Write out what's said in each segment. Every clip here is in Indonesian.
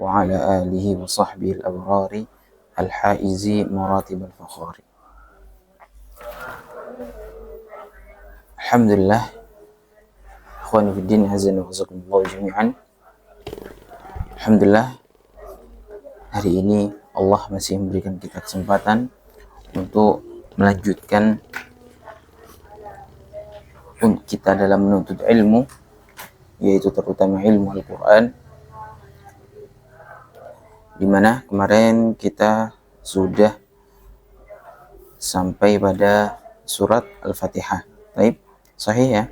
وعلى آله وصحبه الأبرار الحائز مراتب الفخار. Alhamdulillah, ikhwani fiddin, azza wa jazakumullah jami'an. Alhamdulillah, hari ini Allah masih memberikan kita kesempatan untuk melanjutkan kita dalam menuntut ilmu, yaitu terutama ilmu Al-Quran, di mana kemarin kita sudah sampai pada surat Al-Fatihah. Taib, sahih ya?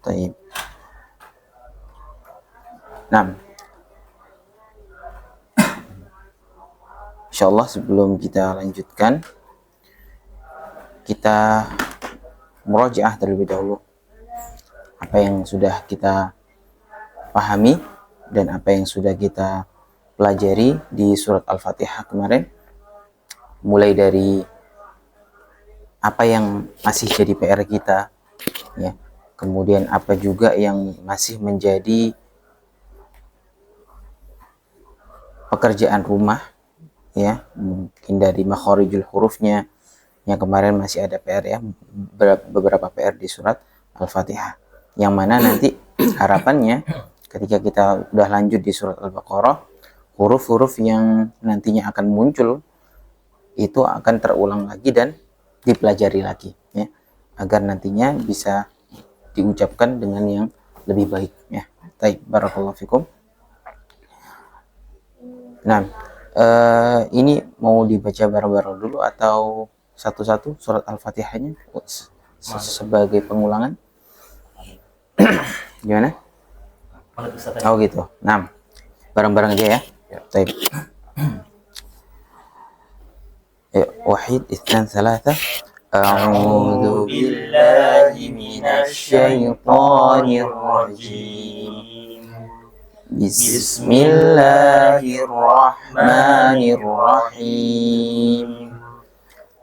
Taib. Nah, insyaallah sebelum kita lanjutkan, kita murajaah terlebih dahulu apa yang sudah kita pahami dan apa yang sudah kita pelajari di surat Al-Fatihah kemarin, mulai dari apa yang masih jadi PR kita, ya, kemudian apa juga yang masih menjadi pekerjaan rumah, ya, mungkin dari makharijul hurufnya, yang kemarin masih ada PR, ya, beberapa PR di surat Al-Fatihah, yang mana nanti harapannya ketika kita udah lanjut di surat Al-Baqarah, huruf-huruf yang nantinya akan muncul itu akan terulang lagi dan dipelajari lagi, ya, agar nantinya bisa diucapkan dengan yang lebih baik, ya. Baik, barakallahu fikum. Nah, ini mau dibaca bareng-bareng dulu atau satu-satu surat Al-Fatihahnya sebagai pengulangan? Gimana? Oh gitu. Nah, bareng-bareng aja ya. Baik. Wahid, itsnan, tsalatsa. A'udzu billahi minasy syaithanir rajim. Bismillahirrahmanirrahim.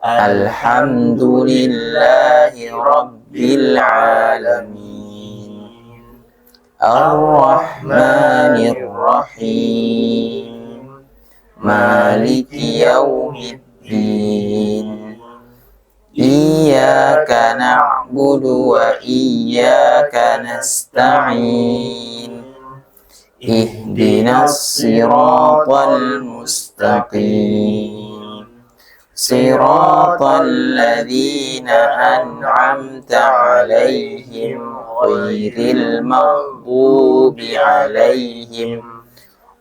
Alhamdulillahi rabbil alamin. Ar-Rahmanir Rahim. Maliki yaumiddin. Iyyaka na'budu wa iyyaka nasta'in. Ihdinas siratal mustaqim. Siratal ladzina an'amta 'alaihim ghairil maghdubi 'alaihim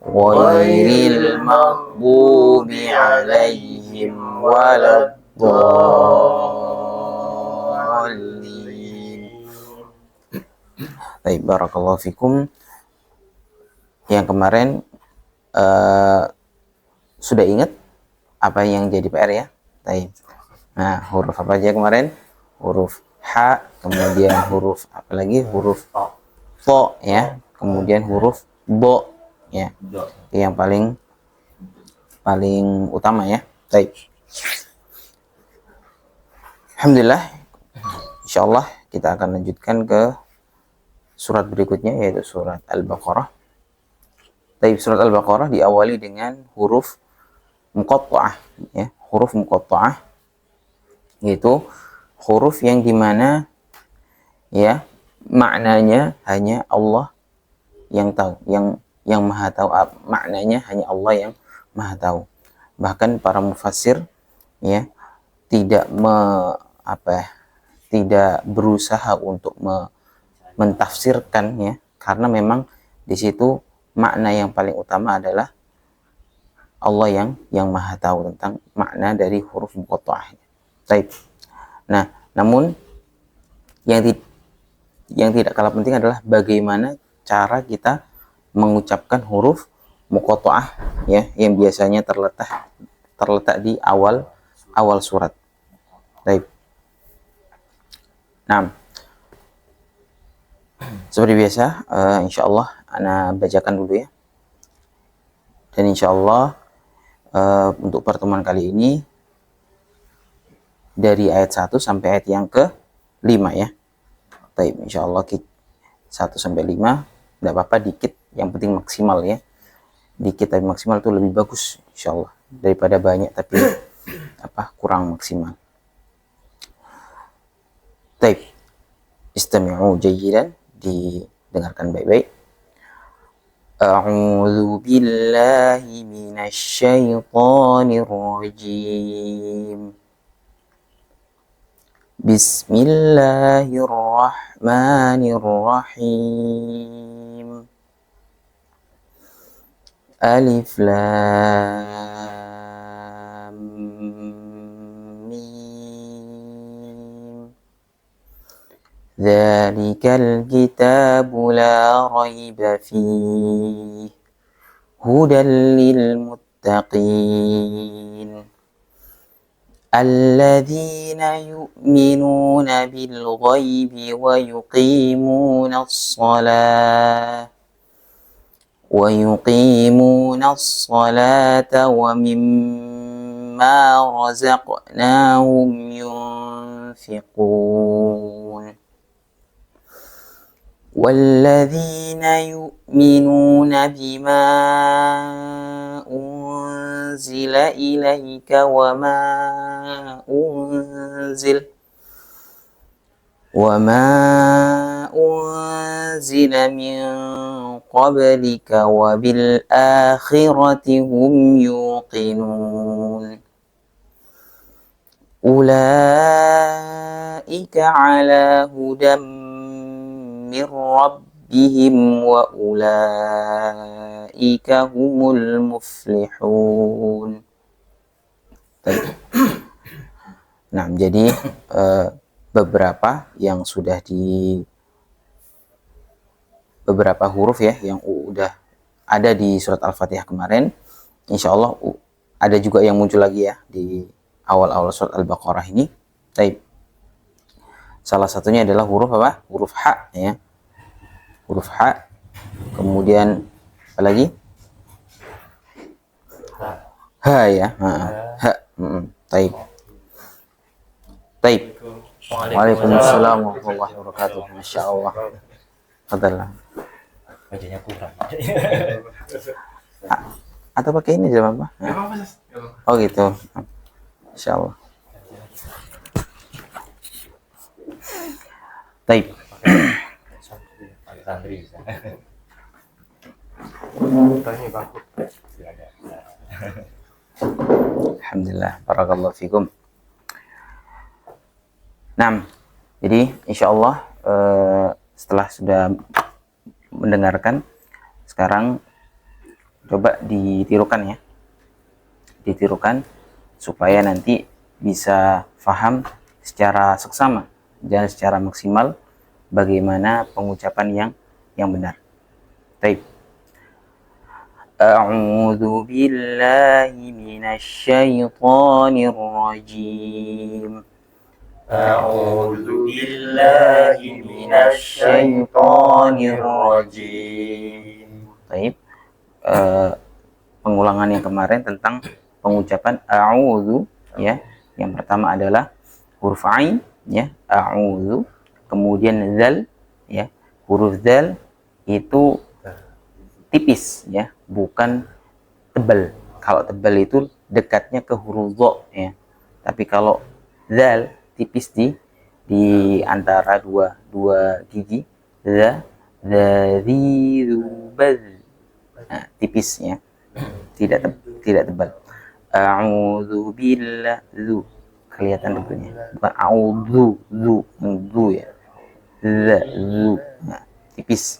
waladdallin. Baik, barakallahu fikum. Yang kemarin sudah ingat apa yang jadi PR, ya? Baik. Nah, huruf apa aja kemarin? Huruf H, kemudian huruf apa lagi? Huruf To, ya. Kemudian huruf Bo, ya. Yang paling utama, ya. Baik. Alhamdulillah, insyaallah kita akan lanjutkan ke surat berikutnya, yaitu surat Al-Baqarah. Baik, surat Al-Baqarah diawali dengan huruf muqatta'ah, ya. Huruf muqatta'ah yaitu huruf yang dimana, ya, maknanya hanya Allah yang tahu, yang maha tahu. Maknanya hanya Allah yang maha tahu. Bahkan para mufassir, ya, tidak berusaha untuk mentafsirkan, ya, karena memang di situ makna yang paling utama adalah Allah yang maha tahu tentang makna dari huruf muqatta'ah. Baik. Nah, namun yang tidak kalah penting adalah bagaimana cara kita mengucapkan huruf muqatta'ah, ya, yang biasanya terletak di awal surat. Baik. Nah, seperti biasa, insyaallah ana bacakan dulu, ya. Dan insyaallah untuk pertemuan kali ini dari ayat 1 sampai ayat yang ke-5, ya. Baik, insyaallah 1 sampai 5, enggak apa-apa dikit, yang penting maksimal, ya. dikit tapi maksimal itu lebih bagus insyaallah daripada banyak tapi kurang maksimal. Taib, istami'u jayyidan, didengarkan baik-baik. A'udzu billahi minasy syaithanir rajim. Bismillahirrahmanirrahim. Alif Lam Mim. Dzalikal kitabu la raiba fihi hudan lil muttaqin. Alladzina yu'minuna bil ghaibi wa yuqimuna as-salata wa mimma razaqnahum yunfiqun. والذين يؤمنون بما أنزل إليك وما أنزل من قبلك وبالآخرة هم يوقنون أولئك على هدى من ربهم وأولئك هم المفلحون. Nah, jadi beberapa yang sudah beberapa huruf ya yang udah ada di surat Al-Fatihah kemarin, insya Allah ada juga yang muncul lagi ya di awal-awal surat Al-Baqarah ini. Baik. Salah satunya adalah huruf apa? Huruf H ya. Huruf H. Kemudian apa lagi? H ya. H. Baik. Baik. Waalaikumsalam warahmatullahi wabarakatuh. Masya Allah. Fadal. Bacanya kurang. Atau pakai ini aja apa? Oh gitu. Masya Allah. Baik. Alhamdulillah, barakallahu fikum. Nah, jadi insya Allah setelah sudah mendengarkan, sekarang coba ditirukan ya. Ditirukan supaya nanti bisa paham secara seksama dan secara maksimal bagaimana pengucapan yang benar. Baik. A'udzu billahi minasy syaithanir rajim. A'udzu billahi minasy syaithanir rajim. Baik. Pengulangan yang kemarin tentang pengucapan a'udzu ya. Yang pertama adalah huruf ain ya, a'udzu. Kemudian zal ya, huruf zal itu tipis ya, bukan tebal. Kalau tebal itu dekatnya ke huruf dha ya. Tapi kalau zal tipis di antara dua gigi, za, baz. Nah, tipis ya. Tidak tebal. A'udzu billahi, kelihatan tentunya. Bukan a'udzu, zu ya. Zu. Nah, tipis.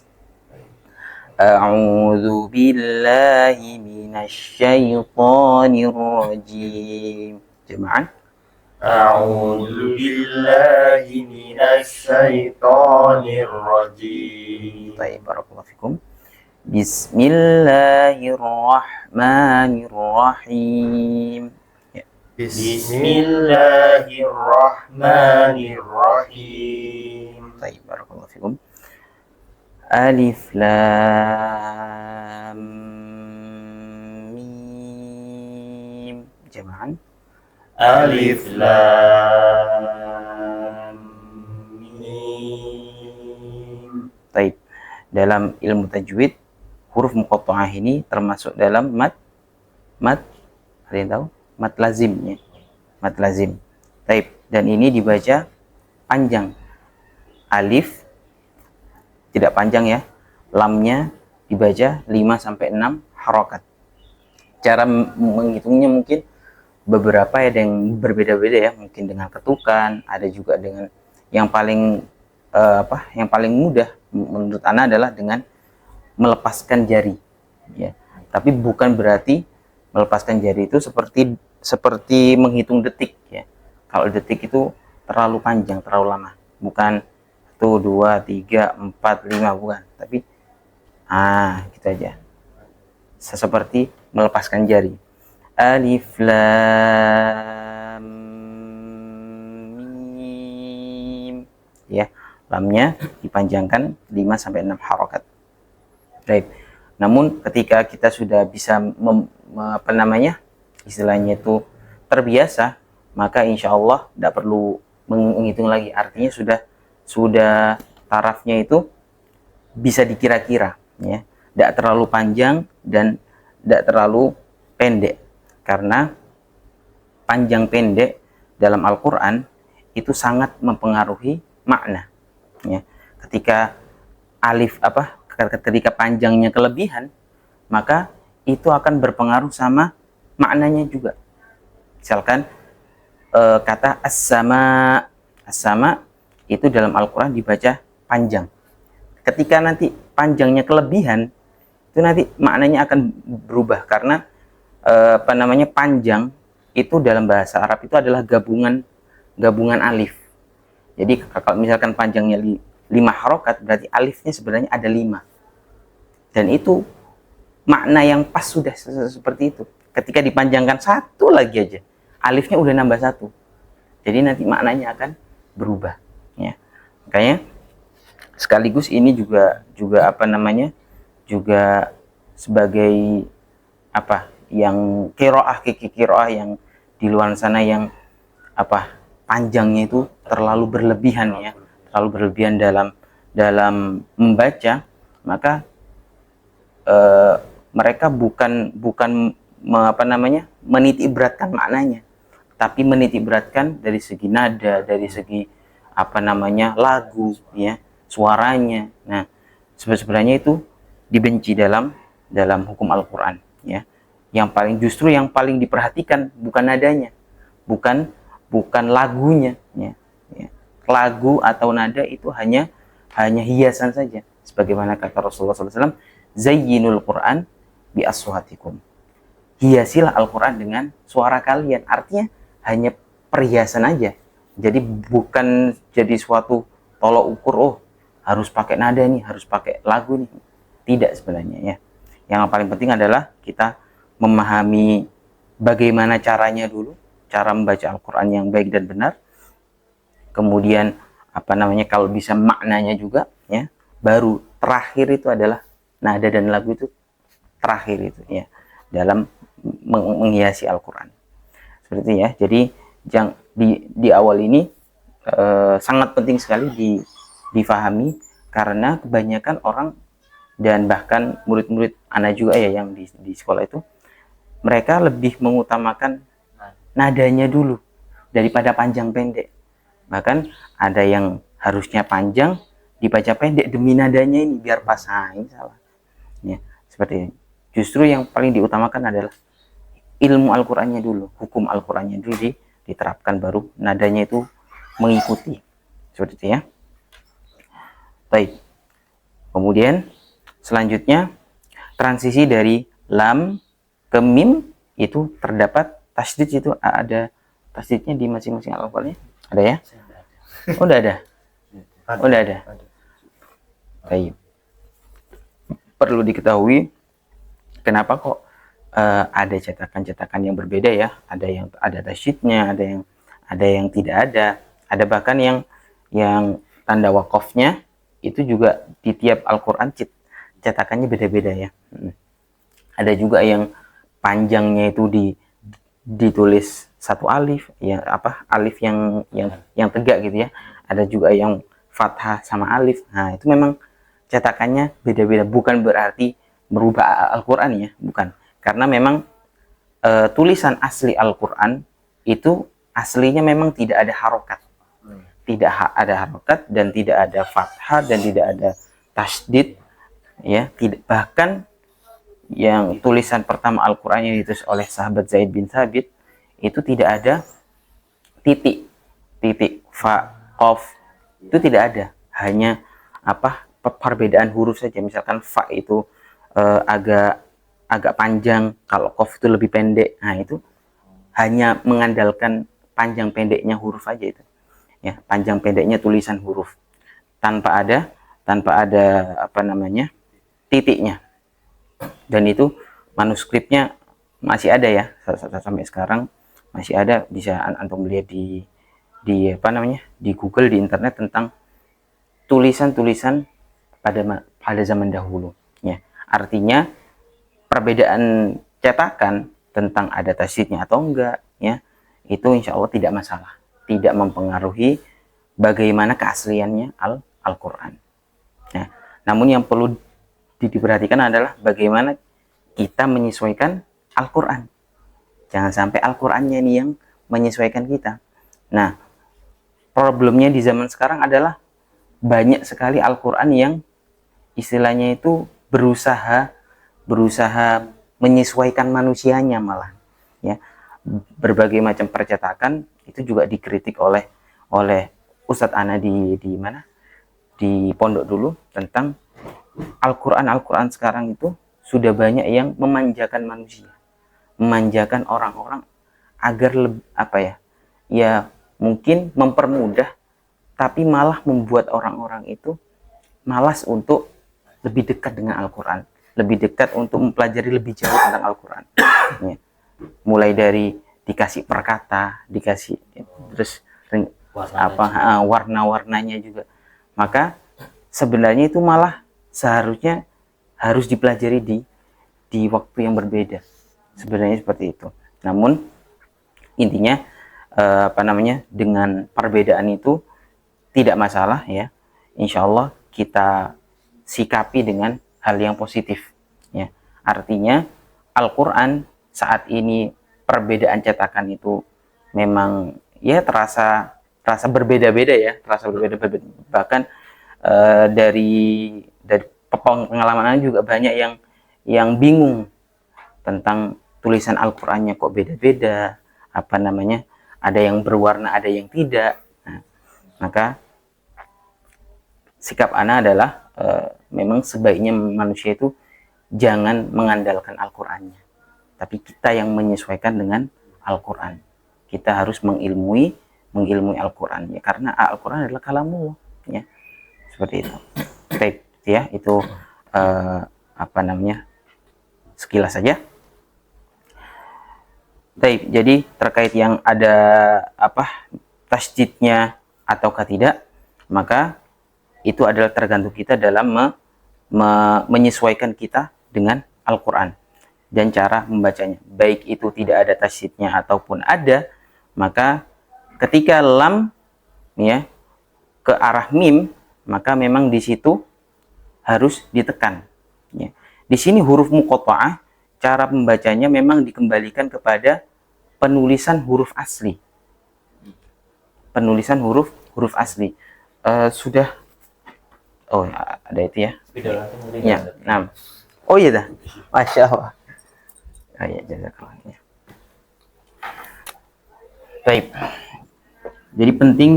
A'udzu billahi minasy syaithanir rajim. Jama'an. A'udzu billahi minasy syaithanir rajim. Baik, barakallahu fikum. Bismillahirrahmanirrahim. Ya. Bismillahirrahmanirrahim. Baik, barakallahu fikum. Alif Lam Mim. Jama'an. Alif Lam Mim. Baik. Dalam ilmu tajwid, huruf muqatta'ah ini termasuk dalam mad, ada yang tahu? Mad lazim ya. Mad lazim. Taib. Dan ini dibaca panjang. Alif tidak panjang ya. Lamnya dibaca 5 sampai 6 harokat. Cara menghitungnya mungkin beberapa ya, ada yang berbeda-beda ya, mungkin dengan ketukan, ada juga dengan yang paling yang paling mudah menurut ana adalah dengan melepaskan jari ya. Tapi bukan berarti melepaskan jari itu seperti menghitung detik ya. Kalau detik itu terlalu panjang, terlalu lama. Bukan 1 2 3 4 5, bukan. Tapi gitu aja. Seperti melepaskan jari. Alif lam mim ya. Lamnya dipanjangkan 5 sampai 6 harokat. Baik. Namun ketika kita sudah bisa istilahnya itu terbiasa, maka insya Allah tidak perlu menghitung lagi. Artinya sudah tarafnya itu bisa dikira-kira ya. Tidak terlalu panjang dan tidak terlalu pendek. Karena panjang pendek dalam Al-Quran itu sangat mempengaruhi makna ya. Ketika ketika panjangnya kelebihan, maka itu akan berpengaruh sama maknanya juga. Misalkan kata as-sama itu dalam Al-Quran dibaca panjang. Ketika nanti panjangnya kelebihan, itu nanti maknanya akan berubah. Karena panjang itu dalam bahasa Arab itu adalah gabungan alif. Jadi kalau misalkan panjangnya 5 harokat, berarti alifnya sebenarnya ada 5. Dan itu makna yang pas sudah seperti itu. Ketika dipanjangkan 1 lagi aja, alifnya udah nambah 1. Jadi nanti maknanya akan berubah ya. Makanya sekaligus ini juga juga sebagai yang kiroah yang di luar sana yang panjangnya itu terlalu berlebihan ya, terlalu berlebihan dalam membaca, maka mereka bukan menitik beratkan maknanya, tapi menitik beratkan dari segi nada, dari segi lagu ya, suaranya. Nah, sebenarnya itu dibenci dalam hukum Al-Quran ya. Justru yang paling diperhatikan bukan nadanya, bukan lagunya ya. Lagu atau nada itu hanya hiasan saja, sebagaimana kata Rasulullah SAW, zayyinul Quran bi aswatikum, hiasilah Al-Quran dengan suara kalian. Artinya hanya perhiasan aja, jadi bukan jadi suatu tolok ukur, harus pakai nada nih, harus pakai lagu nih. Tidak sebenarnya ya. Yang paling penting adalah kita memahami bagaimana caranya dulu, cara membaca Al-Quran yang baik dan benar. Kemudian kalau bisa maknanya juga ya. Baru terakhir itu adalah nada dan lagu, itu terakhir itu ya, dalam menghiasi Al-Quran. Seperti itu ya. Jadi di awal ini sangat penting sekali difahami, karena kebanyakan orang dan bahkan murid-murid anak juga ya yang di sekolah itu, mereka lebih mengutamakan nadanya dulu daripada panjang pendek. Bahkan ada yang harusnya panjang dibaca pendek demi nadanya ini biar pas. Ini salah ya, seperti ini. Justru yang paling diutamakan adalah ilmu Al-Qurannya dulu, hukum Al-Qurannya dulu diterapkan, baru nadanya itu mengikuti. Seperti itu ya. Baik. Kemudian selanjutnya transisi dari lam ke mim itu terdapat tasydid. Itu ada tasydidnya di masing-masing Al-Qurannya, ada ya? Oh, udah ada. Udah ada. Baik. Perlu diketahui kenapa kok ada cetakan-cetakan yang berbeda ya. Ada yang ada tasydidnya, ada yang tidak ada. Ada bahkan yang tanda wakofnya itu juga di tiap Al-Quran cetakannya beda-beda ya. Ada juga yang panjangnya itu ditulis satu alif, ya alif yang tegak gitu ya. Ada juga yang fathah sama alif. Nah, itu memang cetakannya beda-beda, bukan berarti merubah Al-Quran ya, bukan. Karena memang tulisan asli Al-Quran itu aslinya memang tidak ada harokat. Tidak ada harokat dan tidak ada fathah dan tidak ada tasdid ya, tidak, bahkan yang tulisan pertama Al-Quran yang ditulis oleh sahabat Zaid bin Thabit itu tidak ada titik fa, qaf, itu tidak ada, hanya apa, perbedaan huruf saja. Misalkan fa itu agak panjang, kalau qaf itu lebih pendek. Nah, itu hanya mengandalkan panjang pendeknya huruf aja itu. Ya, panjang pendeknya tulisan huruf tanpa ada apa namanya, titiknya. Dan itu manuskripnya masih ada ya, sampai sekarang masih ada, bisa antum lihat di apa namanya, di Google, di internet, tentang tulisan-tulisan pada zaman dahulu ya. Artinya perbedaan cetakan tentang ada tasydidnya atau enggak ya, itu insya Allah tidak masalah, tidak mempengaruhi bagaimana keasliannya Al-Quran. Nah, namun yang perlu diperhatikan adalah bagaimana kita menyesuaikan Al-Quran. Jangan sampai Al-Qurannya ini yang menyesuaikan kita. Nah, problemnya di zaman sekarang adalah banyak sekali Al-Quran yang istilahnya itu berusaha menyesuaikan manusianya malah ya. Berbagai macam percetakan itu juga dikritik oleh Ustadz Ana di mana, di pondok dulu, tentang Al-Quran sekarang itu sudah banyak yang memanjakan manusia, memanjakan orang-orang agar apa ya, ya mungkin mempermudah, tapi malah membuat orang-orang itu malas untuk lebih dekat dengan Al-Quran, lebih dekat untuk mempelajari lebih jauh tentang Al-Quran ya. Mulai dari dikasih perkata, dikasih terus warna-warnanya juga. Maka sebenarnya itu malah seharusnya harus dipelajari di waktu yang berbeda. Sebenarnya seperti itu. Namun intinya apa namanya, dengan perbedaan itu tidak masalah ya. Insya Allah kita sikapi dengan hal yang positif ya. Artinya Al-Quran saat ini perbedaan cetakan itu memang ya terasa berbeda-beda ya, terasa berbeda-beda. Bahkan dari pengalaman juga banyak yang bingung tentang tulisan Al-Qur'annya kok beda-beda, apa namanya, ada yang berwarna, ada yang tidak. Nah, maka sikap ana adalah memang sebaiknya manusia itu jangan mengandalkan Al-Qur'annya, tapi kita yang menyesuaikan dengan Al-Qur'an. Kita harus mengilmui Al-Qur'an ya, karena Al-Qur'an adalah kalamullah ya. Seperti itu. Baik ya, itu apa namanya, sekilas saja. Baik, jadi terkait yang ada apa tasydidnya ataukah tidak, maka itu adalah tergantung kita dalam menyesuaikan kita dengan Al-Qur'an dan cara membacanya. Baik itu tidak ada tasydidnya ataupun ada, maka ketika lam ya ke arah mim, maka memang di situ harus ditekan ya. Di sini huruf muqatta'ah, cara membacanya memang dikembalikan kepada penulisan huruf asli. Penulisan huruf asli. Sudah, oh ada itu ya. Ya, nah. Oh iya dah. Masya Allah. Oh iya, jazakallah. Ya. Baik. Jadi penting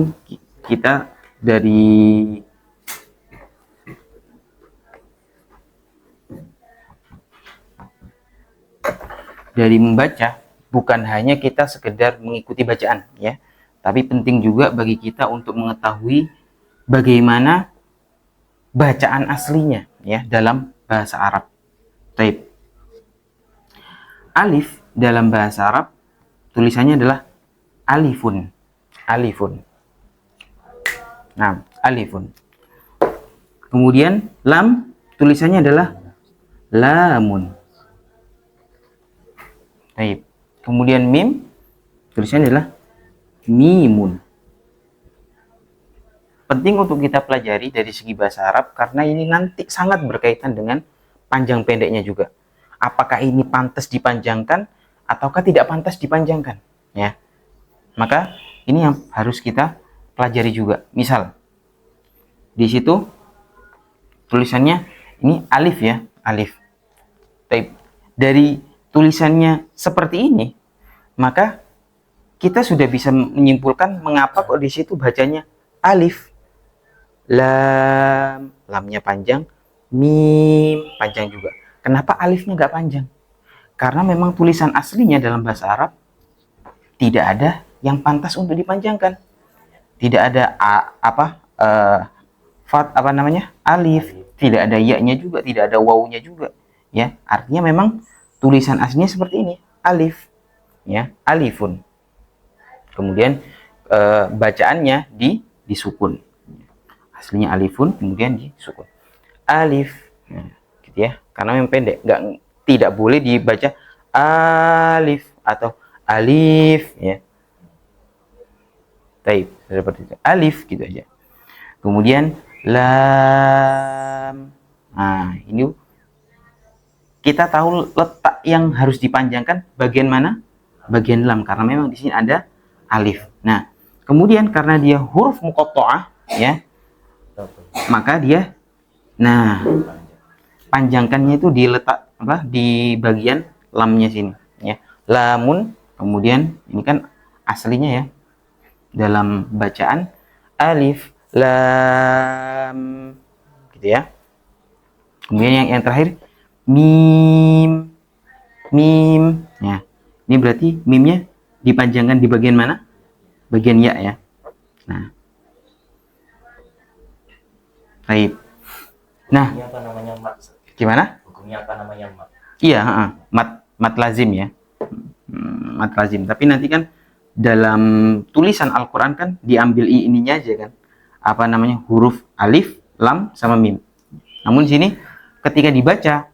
kita dari membaca bukan hanya kita sekedar mengikuti bacaan ya, tapi penting juga bagi kita untuk mengetahui bagaimana bacaan aslinya ya dalam bahasa Arab. Baik. Alif dalam bahasa Arab tulisannya adalah alifun. Alifun. Nah, alifun. Kemudian lam tulisannya adalah lamun. Baik. Kemudian mim tulisannya adalah mimun. Penting untuk kita pelajari dari segi bahasa Arab karena ini nanti sangat berkaitan dengan panjang pendeknya juga. Apakah ini pantas dipanjangkan ataukah tidak pantas dipanjangkan, ya. Maka ini yang harus kita pelajari juga. Misal di situ tulisannya ini alif ya, alif. Dari tulisannya seperti ini, maka kita sudah bisa menyimpulkan mengapa kok di situ bacanya alif. Lam, lamnya panjang, mim panjang juga. Kenapa alifnya nggak panjang? Karena memang tulisan aslinya dalam bahasa Arab tidak ada yang pantas untuk dipanjangkan. Tidak ada alif, tidak ada ya-nya juga, tidak ada wawunya juga, ya. Artinya memang tulisan aslinya seperti ini, alif, ya, alifun. Kemudian bacaannya disukun. Aslinya alifun, kemudian disukun. Alif, nah, gitu ya. Karena memang pendek, tidak boleh dibaca alif atau alif, ya. Taib, seperti itu. Alif gitu aja. Kemudian lam. Nah, ini kita tahu letak yang harus dipanjangkan bagian mana? Bagian lam, karena memang di sini ada alif. Nah, kemudian karena dia huruf muqatta'ah, ya, maka dia, nah, panjangkannya itu diletak di bagian lamnya sini, ya. Lamun, kemudian ini kan aslinya ya dalam bacaan alif lam, gitu ya. Kemudian yang terakhir mim, mim, ya. Ini berarti mimnya dipanjangkan di bagian mana? Bagian ya, ya. Nah, baik. Nah, Ini apa namanya mat? gimana? Hukumnya apa namanya mat? Iya, mat lazim ya, mat lazim. Tapi nanti kan dalam tulisan Al-Quran kan diambil ininya aja kan, apa namanya, huruf alif, lam, sama mim. Namun di sini ketika dibaca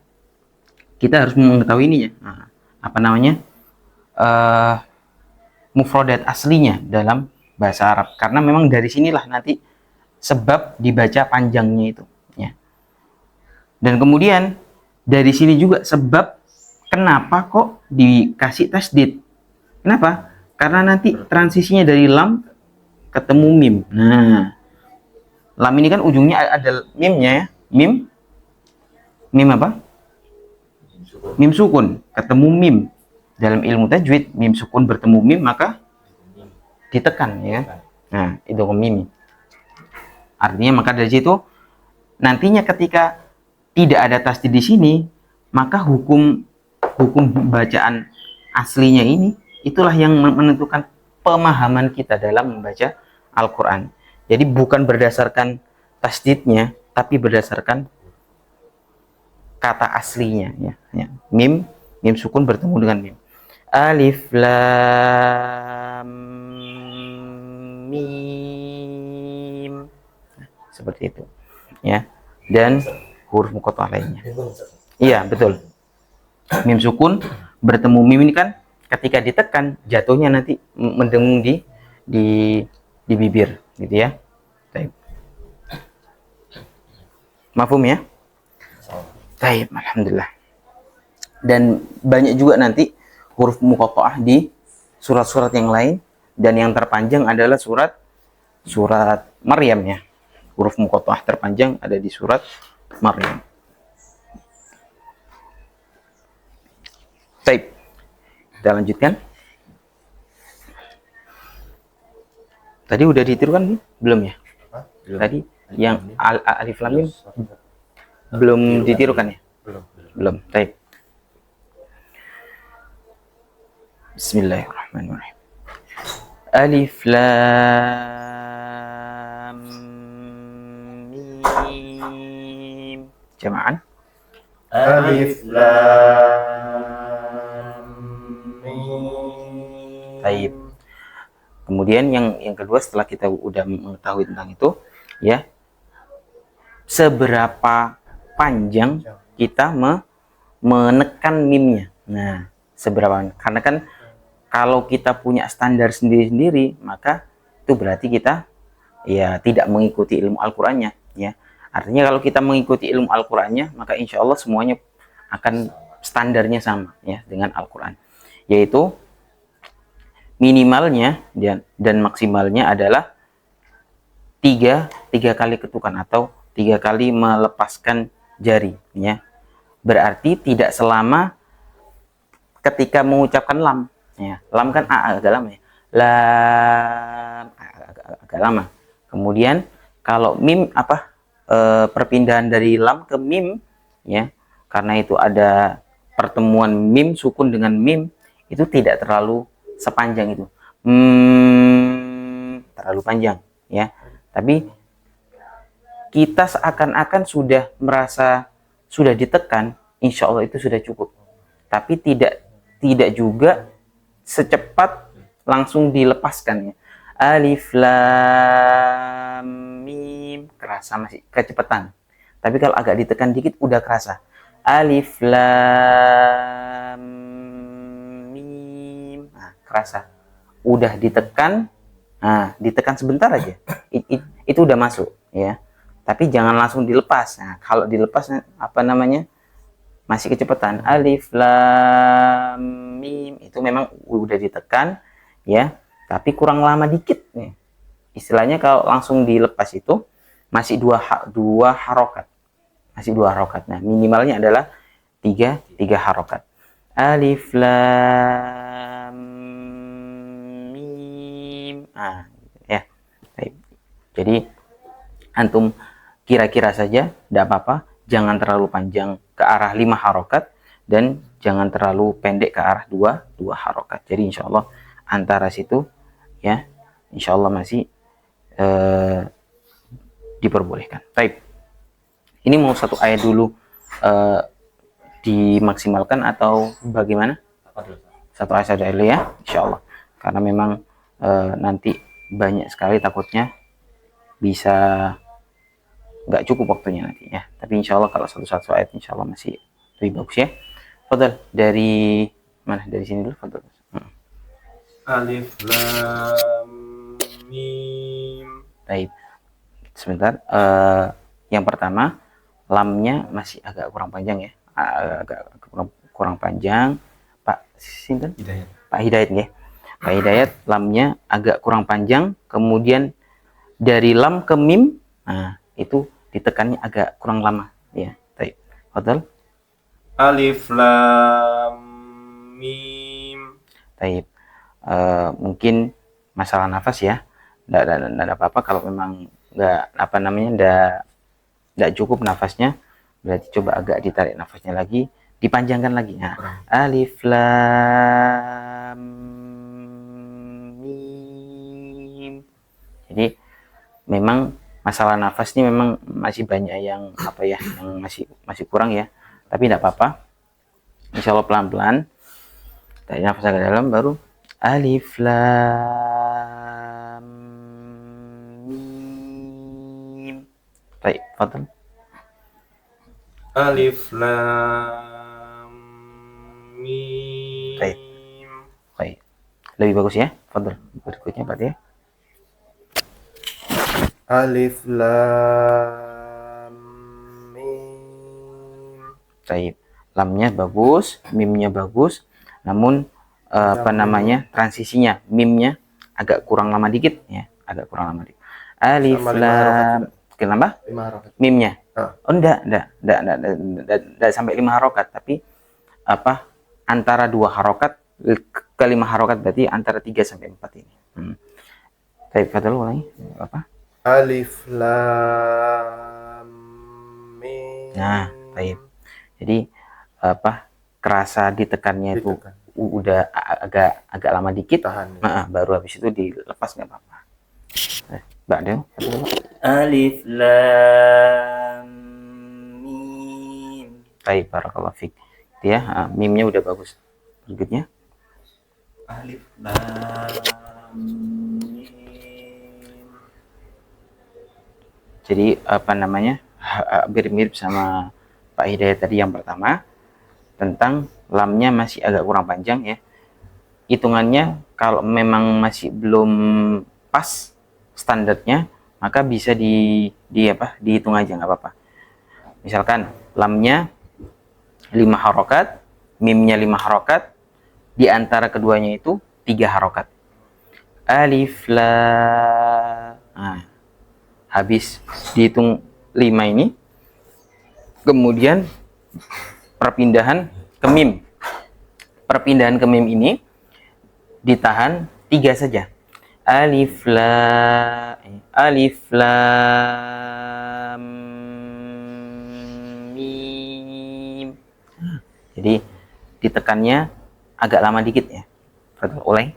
kita harus mengetahui ininya, nah, apa namanya, mufradat aslinya dalam bahasa Arab, karena memang dari sinilah nanti sebab dibaca panjangnya itu, ya. Dan kemudian dari sini juga sebab kenapa kok dikasih tasdid. Kenapa? Karena nanti transisinya dari lam ketemu mim. Nah, lam ini kan ujungnya ada mimnya ya. Mim apa? Mim sukun ketemu mim. Dalam ilmu tajwid, mim sukun bertemu mim maka ditekan, ya. Nah, itu mim. Artinya maka dari situ nantinya ketika tidak ada tasdid di sini, maka hukum bacaan aslinya ini itulah yang menentukan pemahaman kita dalam membaca Al-Quran. Jadi bukan berdasarkan tasdidnya, tapi berdasarkan kata aslinya, ya. Mim sukun bertemu dengan mim. Alif lam mim. Seperti itu, ya. Dan huruf muqatta'ah lainnya. Iya, betul. Mim sukun bertemu mim ini kan ketika ditekan jatuhnya nanti mendengung di bibir, gitu ya. Baik. Mafhum ya? Baik, alhamdulillah. Dan banyak juga nanti huruf muqatta'ah di surat-surat yang lain, dan yang terpanjang adalah surat Maryam, ya. Huruf muqatta'ah terpanjang ada di surat Maryam. Baik, kita lanjutkan. Tadi udah ditirukan belum ya? Belum. Tadi yang alif lam mim belum ditirukan ya? Belum. Baik. Bismillahirrahmanirrahim. Alif lam mim. Jama'an. Alif lam mim. Baik. Kemudian yang kedua, setelah kita udah mengetahui tentang itu, ya, seberapa panjang kita menekan mimnya. Nah, seberapa? Karena kan kalau kita punya standar sendiri-sendiri, maka itu berarti kita ya tidak mengikuti ilmu Al-Qur'annya, ya. Artinya kalau kita mengikuti ilmu Al-Qur'annya, maka insya Allah semuanya akan standarnya sama ya dengan Al-Qur'an. Yaitu minimalnya dan maksimalnya adalah tiga kali ketukan atau 3 kali melepaskan jari ya. Berarti tidak selama ketika mengucapkan lam ya. Lam kan agak lama ya. Lam agak lama. Kemudian kalau mim perpindahan dari lam ke mim ya, karena itu ada pertemuan mim sukun dengan mim, itu tidak terlalu sepanjang itu. Terlalu panjang ya. Tapi kita seakan-akan sudah merasa sudah ditekan, insya Allah itu sudah cukup. Tapi tidak juga secepat langsung dilepaskan ya. Alif lam mim, kerasa masih kecepatan. Tapi kalau agak ditekan dikit udah kerasa. Alif lam mim, nah, kerasa. Udah ditekan, nah ditekan sebentar aja, itu udah masuk ya. Tapi jangan langsung dilepas. Nah kalau dilepas masih kecepatan. Alif lam mim itu memang udah ditekan ya, tapi kurang lama dikit nih. Istilahnya kalau langsung dilepas itu masih dua harokat. Masih 2 harokat. Nah, minimalnya adalah 3 harokat. Alif lam mim. Ah, ya. Baik. Jadi antum kira-kira saja, tidak apa-apa. Jangan terlalu panjang ke arah 5 harokat dan jangan terlalu pendek ke arah 2 harokat. Jadi insya Allah antara situ ya, insya Allah masih diperbolehkan. Baik. Ini mau satu ayat dulu dimaksimalkan atau bagaimana? Satu ayat saja dulu ya, insya Allah. Karena memang nanti banyak sekali takutnya bisa nggak cukup waktunya nanti ya. Tapi insya Allah kalau satu ayat insya Allah masih lebih bagus ya. Fadal, dari mana? Dari sini dulu, Fadal. Alif lam mim. Baik. Sebentar. Yang pertama, lamnya masih agak kurang panjang ya. Agak kurang panjang. Pak Sinten? Hidayat. Pak Hidayat ya. Pak Hidayat, lamnya agak kurang panjang. Kemudian dari lam ke mim, nah itu ditekannya agak kurang lama ya. Baik. Fadal. Alif lam mim. Baik. Mungkin masalah nafas ya. Nggak ada apa-apa kalau memang nggak cukup nafasnya, berarti coba agak ditarik nafasnya lagi, dipanjangkan lagi. Nah, alif lam mim. Jadi memang masalah nafas ini memang masih banyak yang yang masih kurang ya. Tapi tidak apa-apa. Insya Allah pelan-pelan tarik nafas agak dalam, baru alif lam mim. Baik, fadhal. Alif lam mim. Baik. Baik. Lebih bagus ya, fadhal. Berikutnya Pak ya. Alif lam mim. Baik. Lamnya bagus, mimnya bagus, namun transisinya mimnya agak kurang lama dikit ya, agak kurang lama dikit. Alif lam, kenapa? 5 harokat. Mimnya. Ah. Oh enggak sampai 5 harokat, tapi antara 2 harokat ke 5 harokat, berarti antara 3 sampai 4 ini. Baik, Fadal ulangi apa? Alif lam mim. Nah, baik. Jadi kerasa ditekannya itu udah agak lama dikit, Tahan. baru habis itu dilepas nggak apa-apa. Mbak Del, Alif lam mim. baik, barakallahu fik. Ya, mimnya udah bagus. Berikutnya, Alif lam mim. jadi hampir mirip sama Pak Hidayat tadi yang pertama, tentang lamnya masih agak kurang panjang ya. Hitungannya kalau memang masih belum pas standarnya, maka bisa dihitung aja, nggak apa-apa. Misalkan lamnya 5 harokat, mimnya 5 harokat, di antara keduanya itu 3 harokat. Alif lam. Nah, habis dihitung 5 ini, kemudian perpindahan ke mim. Perpindahan ke mim ini ditahan 3 saja. Alif lam mim. Jadi ditekannya agak lama dikit ya. Ulang.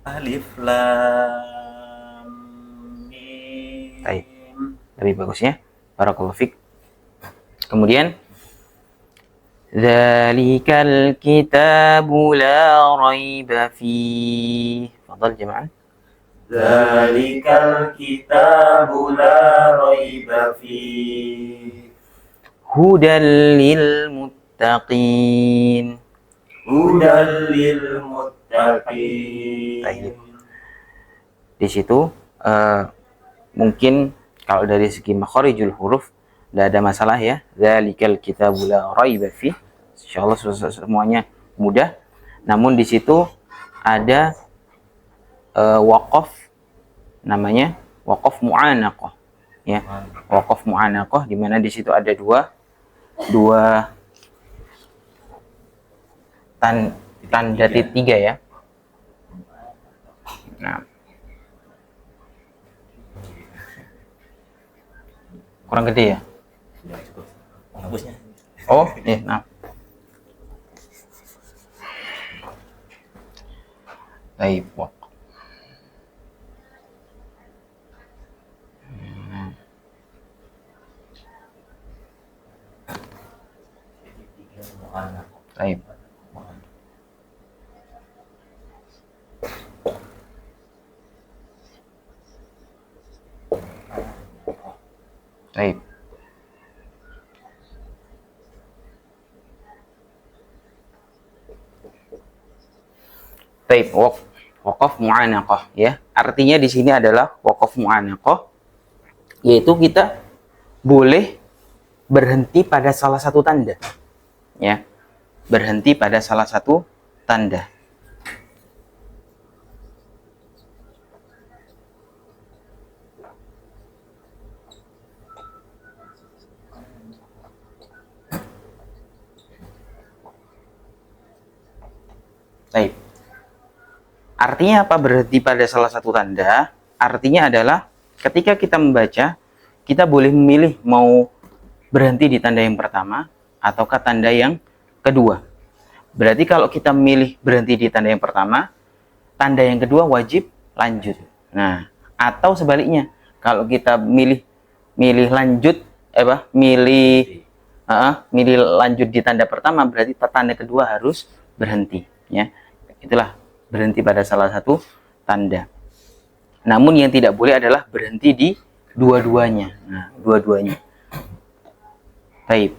Alif lam mim. Baik. Lebih bagusnya. Barakallahu fik. Kemudian Dzalikal kitabu la raiba fihi. Fadhal jama'an. Dzalikal kitabu la raiba fihi. Hudal lil muttaqin. Hudal lil muttaqin. Baik. Di situ mungkin kalau dari segi makharijul huruf tidak ada masalah ya. Dzalikal kitabu la raiba fihi. Insyaallah semuanya mudah. Namun di situ ada waqaf, namanya waqaf mu'anaqah ya. Waqaf mu'anaqah, di mana di situ ada dua tanda tiga ya. Nah, kurang gede ya. Bagusnya. Oh, iya, nah. Baik, baik. Baik. Baik, waqaf mu'anaqah ya. Artinya di sini adalah waqaf mu'anaqah, yaitu kita boleh berhenti pada salah satu tanda. Ya. Berhenti pada salah satu tanda. Baik. Artinya apa berhenti pada salah satu tanda? Artinya adalah ketika kita membaca, kita boleh memilih mau berhenti di tanda yang pertama ataukah tanda yang kedua. Berarti kalau kita memilih berhenti di tanda yang pertama, tanda yang kedua wajib lanjut. Nah, atau sebaliknya, kalau kita milih lanjut milih lanjut di tanda pertama, berarti tanda kedua harus berhenti ya. Itulah berhenti pada salah satu tanda. Namun yang tidak boleh adalah berhenti di dua-duanya. Nah, dua-duanya. Baik.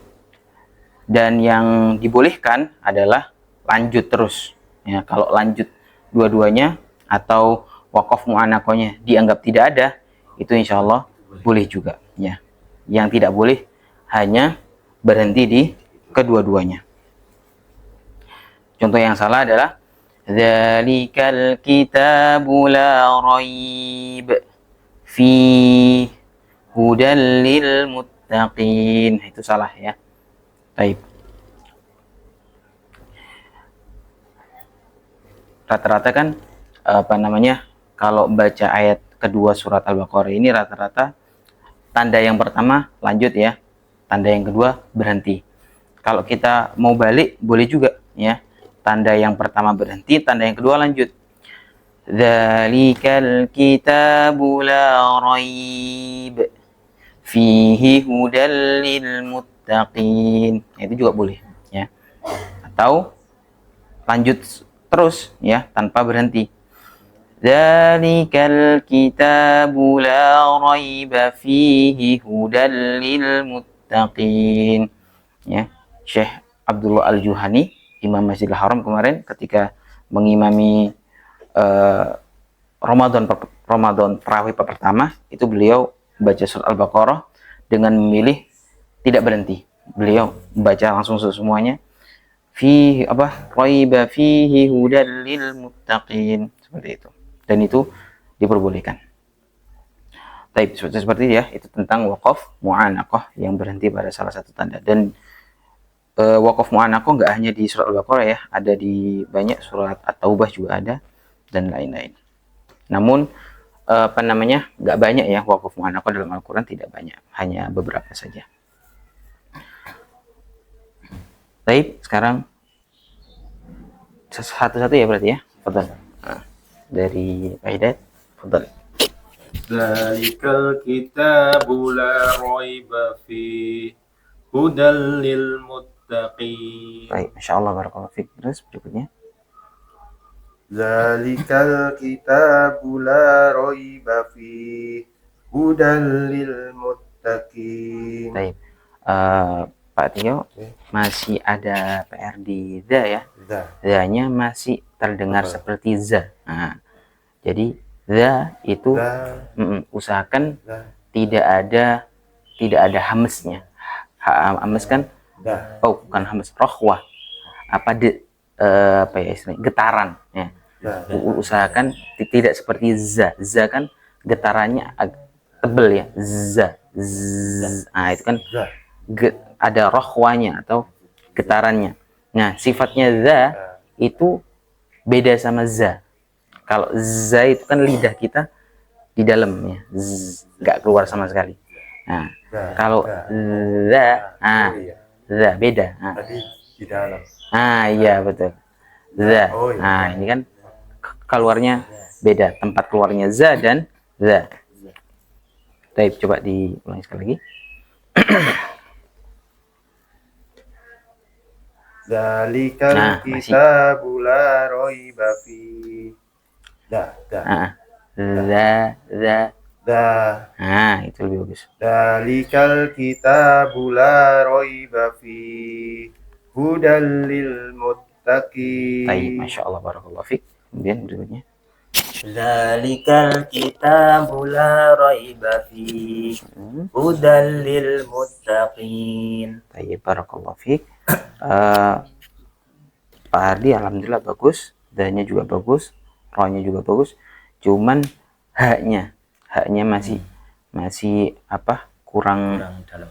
Dan yang dibolehkan adalah lanjut terus. Ya, kalau lanjut dua-duanya atau waqaf mu'anaqahnya dianggap tidak ada, itu insya Allah boleh juga. Ya. Yang tidak boleh hanya berhenti di kedua-duanya. Contoh yang salah adalah Dzalikal kitabu la raib fi hudal lil muttaqin. Itu salah ya. Baik. Rata-rata kan kalau baca ayat kedua surat Al-Baqarah ini rata-rata tanda yang pertama lanjut ya. Tanda yang kedua berhenti. Kalau kita mau balik boleh juga ya. Tanda yang pertama berhenti, tanda yang kedua lanjut. Dzalikal kitabu la raib fihi hudal lil muttaqin. Itu juga boleh ya. Atau lanjut terus ya tanpa berhenti. Dzalikal kitabu la raiba fihi hudal lil muttaqin. Ya, Syekh Abdullah Al-Juhani, Imam Masjidil Haram kemarin ketika mengimami Ramadan tarawih pertama itu beliau baca surat Al-Baqarah dengan memilih tidak berhenti. Beliau baca langsung semuanya. Fihi raiba fihi hudal lil muttaqin, seperti itu. Dan itu diperbolehkan. Taib, seperti ya, itu tentang waqaf mu'anaqah yang berhenti pada salah satu tanda. Dan waqaf mu'anaqah nggak hanya di surat Al-Baqarah ya, ada di banyak surat At-Taubah juga ada dan lain-lain. Namun nggak banyak ya waqaf mu'anaqah dalam Al-Quran, tidak banyak, hanya beberapa saja. Taib, sekarang satu-satu ya berarti ya. Fadhal. Dari Aidat, fadhal. Dzalikal kitabu la raiba fihi hudal lil muttaqin. Baik, masyaallah, barakallahu fiik. Terus berikutnya. Dzalikal kitabu la raiba fihi hudal lil muttaqin. Baik. Pak Tio, masih ada PR di za ya. Za-nya masih terdengar seperti za. Nah, jadi za itu usahakan tidak ada hamesnya. Hames kan? Oh, bukan hames, rohwah. Apa ya istilahnya? Getaran ya. Usahakan tidak seperti za. Za kan getarannya tebel ya. Za. Nah, itu kan ada rohwanya atau getarannya. Nah, sifatnya za itu beda sama za. Kalau za itu kan lidah kita di dalamnya, nggak keluar sama sekali. Nah, kalau za beda. Di dalam. Iya betul. Za. Nah, ini kan keluarnya beda, tempat keluarnya za dan za. Baik, coba diulangi sekali lagi. Dzalikal kitabu la raiba fihi. Za. Itu lebih bagus. Dzalikal kitabu la raiba fihi hudal lil muttaqin. Baik, masyaallah, barakallahu fiik. Kemudian berikutnya. Dzalikal kitabu la raiba fihi hudal lil muttaqin. Baik, barakallahu fiik. Pak Hardi alhamdulillah bagus, danya juga bagus, rohnya juga bagus, cuman haknya masih kurang Dalam.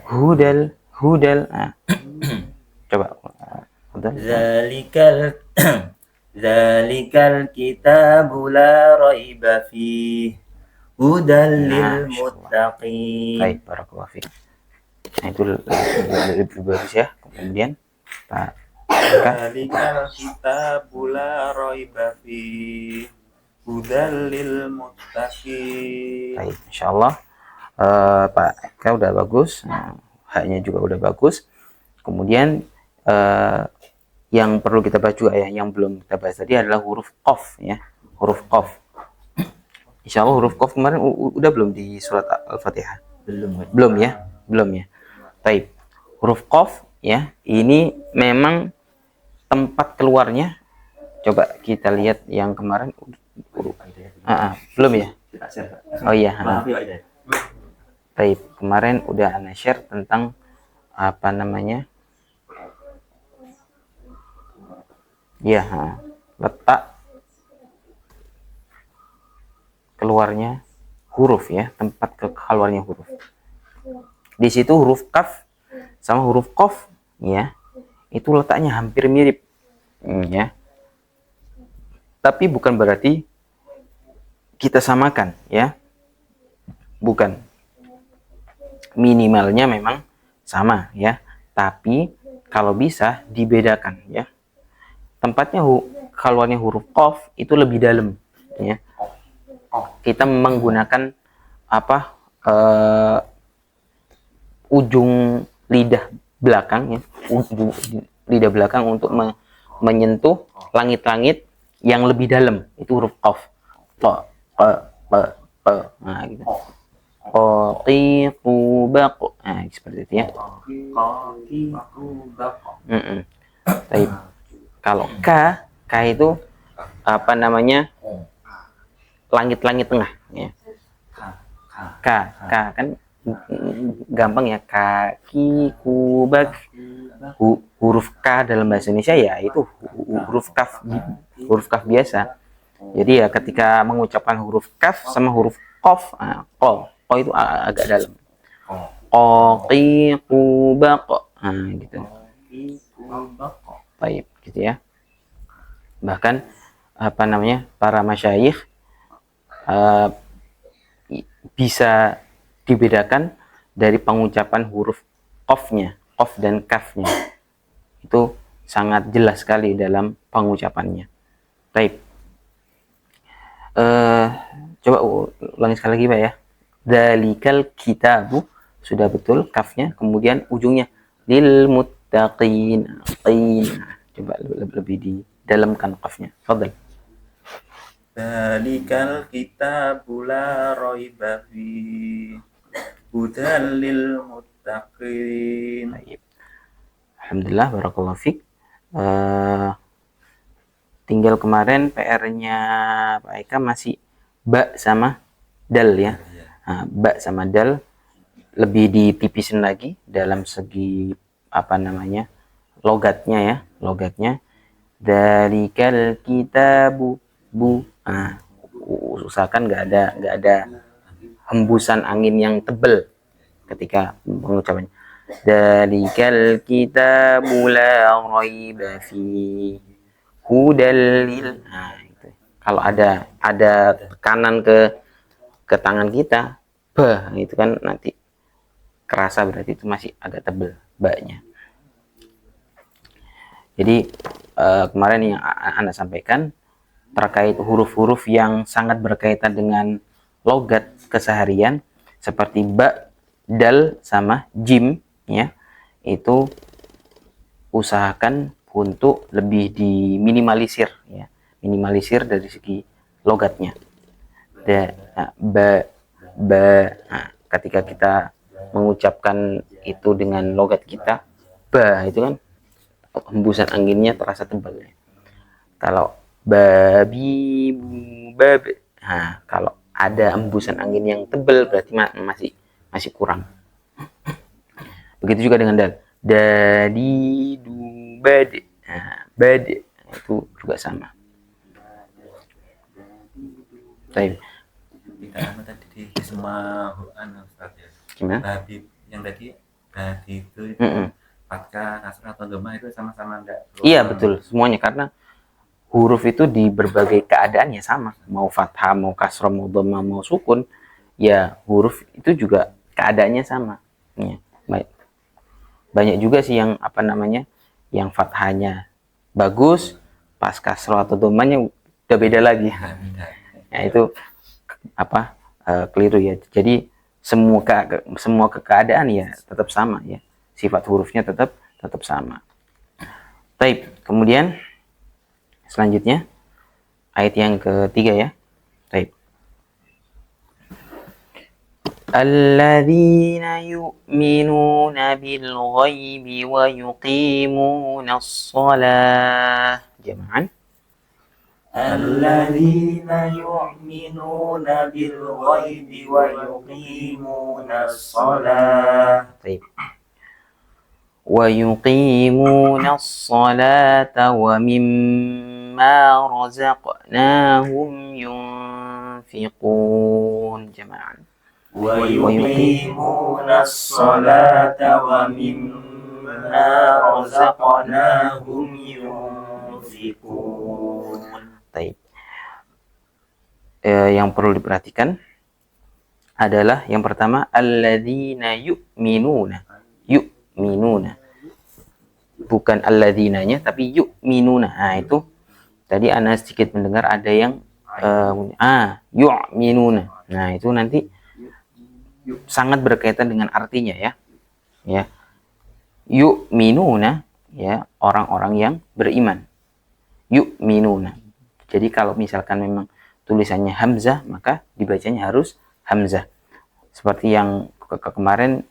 Hudal. Coba Dzalikal kitabu la raiba fihi hudal lil muttaqin. Baik, barakallahu fiik. Nah, itu lebih bagus ya. Kemudian Pak Dzalikal kitabu la raiba fihi hudal lil muttaqin. Baik, insyaallah Pak Eka udah bagus. Nah, haknya juga udah bagus. Kemudian yang perlu kita baca ya, yang belum kita bahas tadi adalah huruf qaf ya. Huruf qaf. Insyaallah huruf qaf kemarin udah belum di surat Al-Fatihah? Belum ya. Baik. Huruf qaf ya, ini memang tempat keluarnya. Coba kita lihat yang kemarin. Belum ya? Oh iya. Baik, kemarin udah ana share tentang letak keluarnya huruf ya, tempat keluarnya huruf. Di situ huruf kaf sama huruf qaf ya, itu letaknya hampir mirip ya. Tapi bukan berarti kita samakan ya. Bukan. Minimalnya memang sama ya, tapi kalau bisa dibedakan ya. Tempatnya keluarnya huruf qaf itu lebih dalam ya. Kita menggunakan ujung lidah belakang ya, ujung lidah belakang untuk menyentuh langit-langit yang lebih dalam, itu huruf qaf. Nah gitu. Nah, seperti itu ya. Baik. Kalau K itu langit-langit tengah ya. K kan gampang ya, kaki, kubak. Huruf K dalam bahasa Indonesia ya itu huruf kaf biasa. Jadi ya ketika mengucapkan huruf kaf sama huruf qaf, ko itu agak dalam. Qaqi qubaq, gitu. Baik, gitu ya. Bahkan apa namanya, para masyayikh bisa dibedakan dari pengucapan huruf qafnya, qaf dan kafnya. Itu sangat jelas sekali dalam pengucapannya. Baik. Coba ulangi sekali lagi Pak ya. Dzalikal kitabu, sudah betul kafnya, kemudian ujungnya lil muttaqin. Coba lebih didalamkan kafnya. Fadhal. Dzalikal kitabu la raiba fihi hudal lil muttaqin. Baik. Alhamdulillah, barakallahu fiik. Tinggal kemarin PR-nya Pak Eka masih ba sama dal ya. Nah, ba sama dal lebih ditipisin lagi dalam segi apa namanya, logatnya ya, logatnya. Dzalikal kitabu bu. Nah, usahakan nggak ada hembusan angin yang tebal ketika pengucapannya. Dzalikal kitabu la raiba fihi hudal lil. Nah, itu. Kalau ada tekanan ke tangan kita, bah, itu kan nanti kerasa, berarti itu masih agak tebal baknya. Jadi kemarin yang Anda sampaikan terkait huruf-huruf yang sangat berkaitan dengan logat keseharian seperti ba, dal sama jim ya, itu usahakan untuk lebih diminimalisir ya, minimalisir dari segi logatnya. Ketika kita mengucapkan itu dengan logat kita, ba itu kan hembusan anginnya terasa tebal ya. Kalau babi bab, kalau ada hembusan angin yang tebal berarti masih kurang. Begitu juga dengan dal. Dadi du bad. Bad itu juga sama. Baik. Kita tadi di semua Ustaz ya. Gimana? Tadi yang tadi itu fathah, kasrah atau dhamma itu sama-sama enggak? Iya betul, semuanya, karena huruf itu di berbagai keadaan ya sama. Mau fathah, mau kasrah, mau dhamma, mau sukun, ya huruf itu juga keadaannya sama. Ya, baik. Banyak juga sih yang apa namanya, yang fathahnya bagus, pas kasrah atau dhammanya udah beda lagi. Ya itu apa, keliru ya. Jadi semua keadaan ya tetap sama ya. Sifat hurufnya tetap sama. Baik, kemudian selanjutnya ayat yang ketiga ya. Baik. Alladzina yu'minuna bil ghaibi wa yuqimuna as-shalah. Jama'an. Alladzina yu'minuna bil ghaibi wa yuqimuna as-shalah. Baik. Wa yuqimuna as-salata wa mimma razaqnahum yunfiqun. Jama'an. Wa yuqimuna as-salata wa mimma razaqnahum yunfiqun. Baik. Yang perlu diperhatikan adalah yang pertama, alladzina yu'minuna. Yu'minuna. Bukan alladzinanya, tapi yu'minuna. Nah, itu tadi Ana sedikit mendengar ada yang yu'minuna. Nah, itu nanti sangat berkaitan dengan artinya ya. Ya. Yu'minuna ya, orang-orang yang beriman. Yu'minuna. Jadi kalau misalkan memang tulisannya hamzah, maka dibacanya harus hamzah. Seperti yang kemarin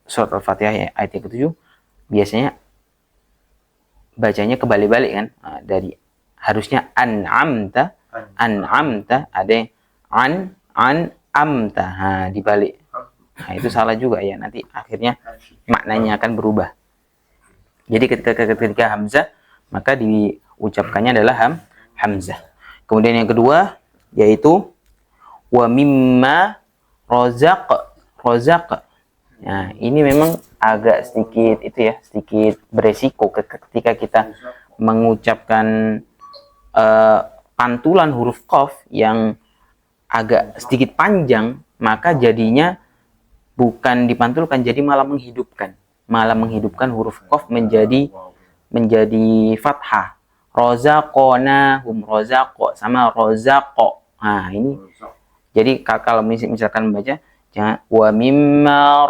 surat Al-Fatihah ya, ayat yang ke-7 biasanya bacanya kebalik-balik kan, dari harusnya an'amta, ada yang amta. Dibalik. Nah, itu salah juga ya. Nanti akhirnya maknanya akan berubah. Jadi ketika hamzah, maka diucapkannya adalah hamzah. Kemudian yang kedua yaitu wa mimma rozaq. Nah, ini memang agak sedikit itu ya, sedikit beresiko ketika kita mengucapkan pantulan huruf qaf yang agak sedikit panjang, maka jadinya bukan dipantulkan, jadi malah menghidupkan huruf qaf menjadi fathah. Rozaqonahum, rozaqo sama rozaqo. Nah, ini jadi kalau misalkan membaca jangan wa mimma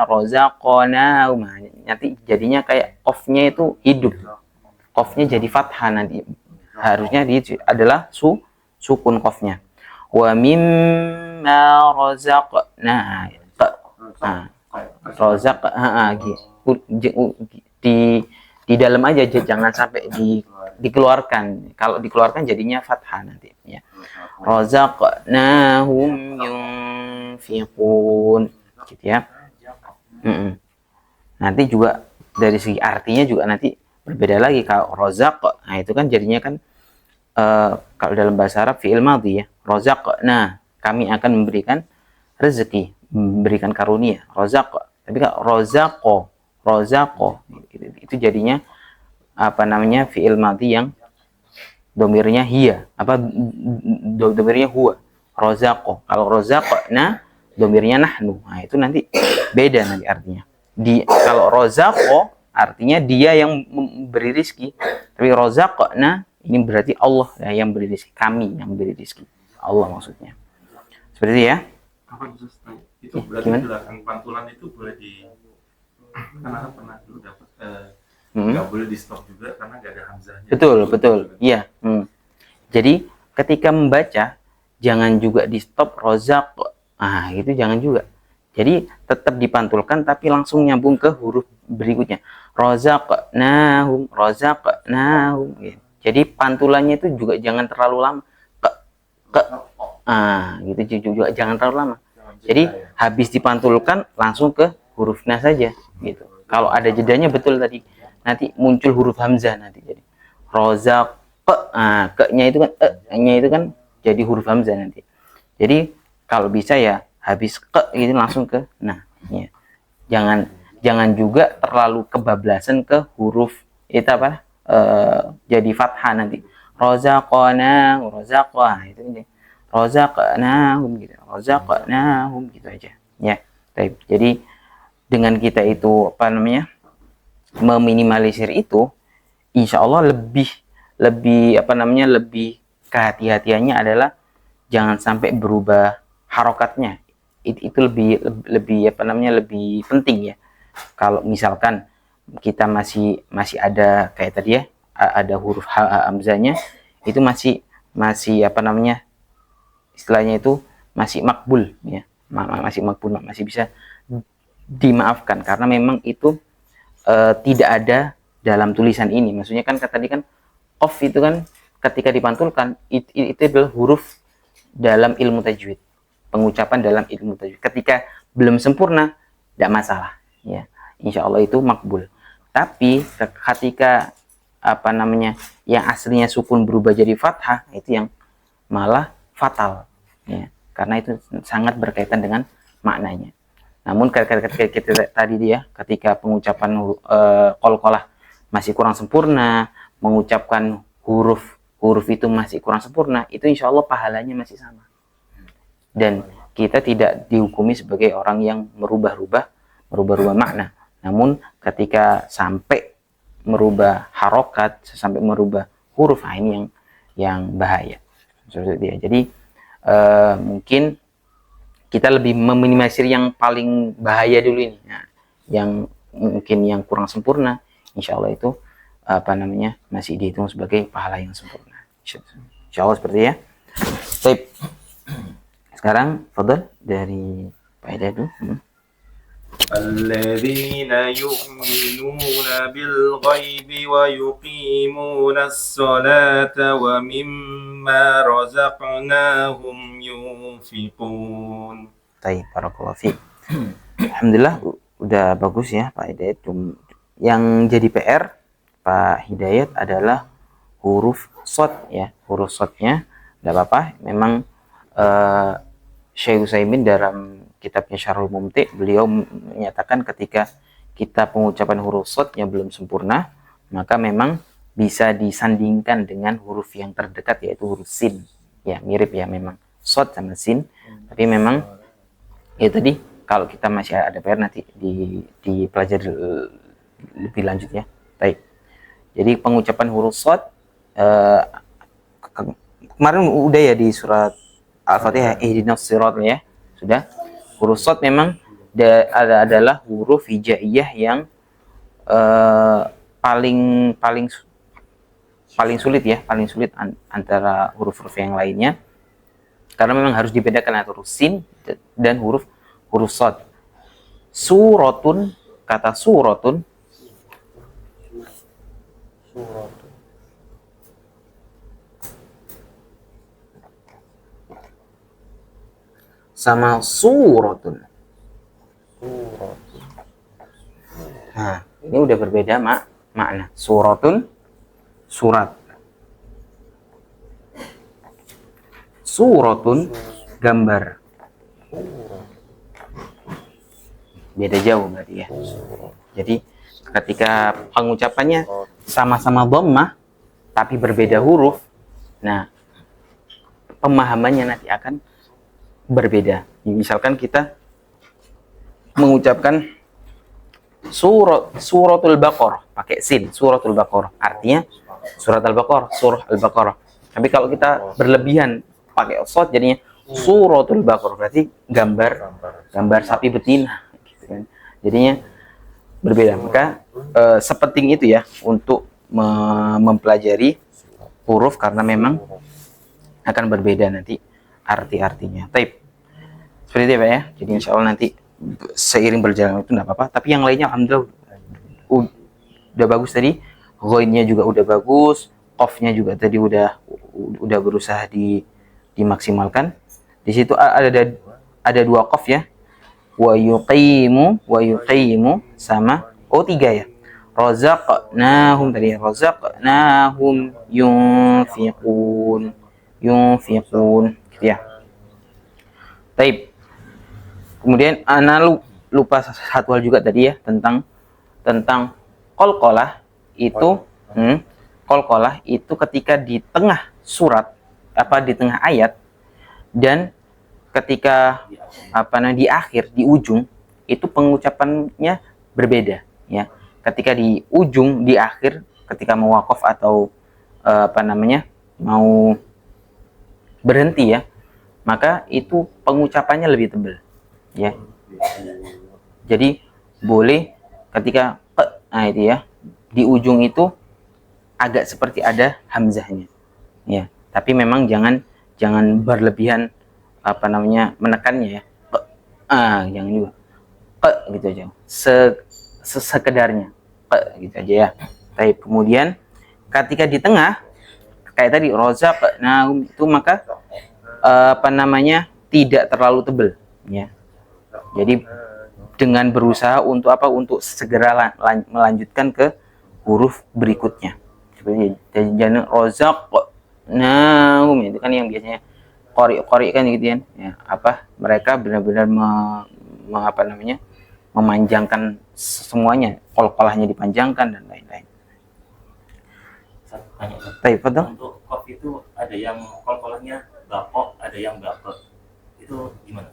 rozaqonahum. Nanti jadinya kayak qafnya itu hidup. Qafnya jadi fathah nanti. Harusnya adalah sukun qafnya. Wa mimma rozaqna. Rozaq di dalam aja, jangan sampai dikeluarkan. Kalau dikeluarkan jadinya fathah nanti ya. Razaqnahum yunfiqun gitu ya. Nanti juga dari segi artinya juga nanti berbeda lagi. Kalau razaq, nah itu kan jadinya kan kalau dalam bahasa Arab fi'il madhi ya. Razaqna, kami akan memberikan rezeki, memberikan karunia. Razaq. Tapi kalau rozaqo itu jadinya apa namanya fi'il madhi yang domirnya hiya, domirnya huwa. Rozaqo. Kalau rozaqna domirnya nahnu. Nah, itu nanti beda nanti artinya. Kalau rozaqo artinya dia yang memberi rizki. Tapi rozaqna ini berarti Allah yang beri rizki, kami yang beri rizki. Allah maksudnya. Seperti itu ya. Itu berarti gerakan pantulan itu boleh karena pernah dulu dapat nggak boleh di stop juga karena nggak ada hamzahnya. Betul iya. Jadi ketika membaca jangan juga di stop rozaq. Ah, itu jangan juga. Jadi tetap dipantulkan tapi langsung nyambung ke huruf berikutnya. Rozaqnahum gitu. Jadi pantulannya itu juga jangan terlalu lama. Gitu juga jangan terlalu lama. Jadi habis dipantulkan langsung ke huruf na saja gitu. Kalau ada jedanya betul tadi nanti muncul huruf hamzah nanti jadi rozaq. Ke-nya itu kan nya itu kan jadi huruf hamzah nanti. Jadi kalau bisa ya habis ke itu langsung ke nah ya. Jangan juga terlalu kebablasan ke huruf itu apa jadi fathah nanti. Rozaqna, rozaqah itu ini. Rozaqnahum gitu. Rozaqnahum gitu aja. Ya. Baik. Jadi dengan kita itu apa namanya? Meminimalisir itu, insya Allah lebih apa namanya? Lebih kehati-hatiannya adalah jangan sampai berubah harokatnya. Itu lebih apa namanya? Lebih penting ya. Kalau misalkan kita masih ada kayak tadi ya, ada huruf hamzahnya itu masih apa namanya? Istilahnya itu masih makbul ya, masih makbul, masih bisa dimaafkan karena memang itu tidak ada dalam tulisan ini. Maksudnya kan tadi kan qaf itu kan ketika dipantulkan itu adalah huruf dalam ilmu tajwid, pengucapan dalam ilmu tajwid. Ketika belum sempurna tidak masalah ya, insya Allah itu makbul. Tapi ketika apa namanya yang aslinya sukun berubah jadi fathah, itu yang malah fatal ya, karena itu sangat berkaitan dengan maknanya. Namun ketika kita tadi dia ketika pengucapan qalqalah masih kurang sempurna, mengucapkan huruf itu masih kurang sempurna, itu insya Allah pahalanya masih sama. Dan kita tidak dihukumi sebagai orang yang merubah-rubah makna. Namun ketika sampai merubah harokat, sampai merubah huruf, ini yang bahaya. Jadi mungkin kita lebih meminimalisir yang paling bahaya dulu ini. Nah, yang mungkin yang kurang sempurna, insya Allah itu apa namanya masih dihitung sebagai pahala yang sempurna. Insya Allah seperti ya. Baik. Sekarang fadhil dari Pak Eda dulu. الذين يؤمنون بالغيب ويقيمون الصلاة ومما رزقناهم ينفقون. Baik, barakallahu fiik. Alhamdulillah udah bagus ya Pak Hidayat. Yang jadi PR Pak Hidayat adalah huruf shad ya. Huruf shadnya enggak apa-apa. Memang Syekh Utsaimin dalam kitabnya Syarhul Mumti beliau menyatakan ketika kita pengucapan huruf shadnya belum sempurna, maka memang bisa disandingkan dengan huruf yang terdekat yaitu huruf sin. Ya, mirip ya memang shad sama sin. Tapi memang ya tadi kalau kita masih ada PR nanti dipelajari lebih lanjut ya. Baik. Jadi pengucapan huruf shad kemarin udah ya di surat Al-Fatihah ihdinas siratal ya. Sudah. Huruf shad memang adalah huruf hijaiyah yang paling sulit ya, paling sulit antara huruf-huruf yang lainnya. Karena memang harus dibedakan antara huruf sin dan huruf shad. Suratun, kata suratun sama suratun. Nah, ini udah berbeda makna. Suratun surat. Suratun gambar. Beda jauh berarti ya. Jadi ketika pengucapannya sama-sama dhammah tapi berbeda huruf, nah pemahamannya nanti akan berbeda. Misalkan kita mengucapkan suratul Baqarah pakai sin, suratul Baqarah artinya surat Al-Baqarah, surah Al-Baqarah. Tapi kalau kita berlebihan pakai shad jadinya suratul Baqarah, berarti gambar sapi betina gitu kan. Jadinya berbeda. Maka sepenting itu ya untuk mempelajari huruf karena memang akan berbeda nanti arti-artinya. Taib. Seperti itu ya Pak ya. Jadi insya Allah nanti seiring berjalan itu enggak apa-apa. Tapi yang lainnya alhamdulillah udah bagus tadi. Ghainnya juga udah bagus. Qafnya juga tadi udah berusaha dimaksimalkan. Di situ ada dua qaf ya. Wa yuqimu sama tiga ya. Razaqnahum tadi ya. Razaqnahum yunfiqun gitu ya. Taib. Kemudian ana lupa satu hal juga tadi ya tentang qalqalah itu qalqalah itu ketika di tengah surat di tengah ayat dan ketika di akhir di ujung itu pengucapannya berbeda ya. Ketika di ujung di akhir ketika mau waqaf atau mau berhenti ya, maka itu pengucapannya lebih tebal ya. Jadi boleh ketika itu ya di ujung itu agak seperti ada hamzahnya ya, tapi memang jangan berlebihan menekannya ya. Jangan juga gitu aja, sekedarnya gitu aja ya. Tapi kemudian ketika di tengah kayak tadi razaqnahum itu maka tidak terlalu tebal ya. Jadi dengan berusaha untuk segera melanjutkan ke huruf berikutnya. Seperti jangan razaqnahum itu kan yang biasanya qori kan gitu kan ya, mereka benar-benar memanjangkan semuanya, qalqalahnya dipanjangkan dan lain-lain. Baik, betul. Untuk qaf itu ada yang qalqalahnya baqo, ada yang baqo. Itu gimana?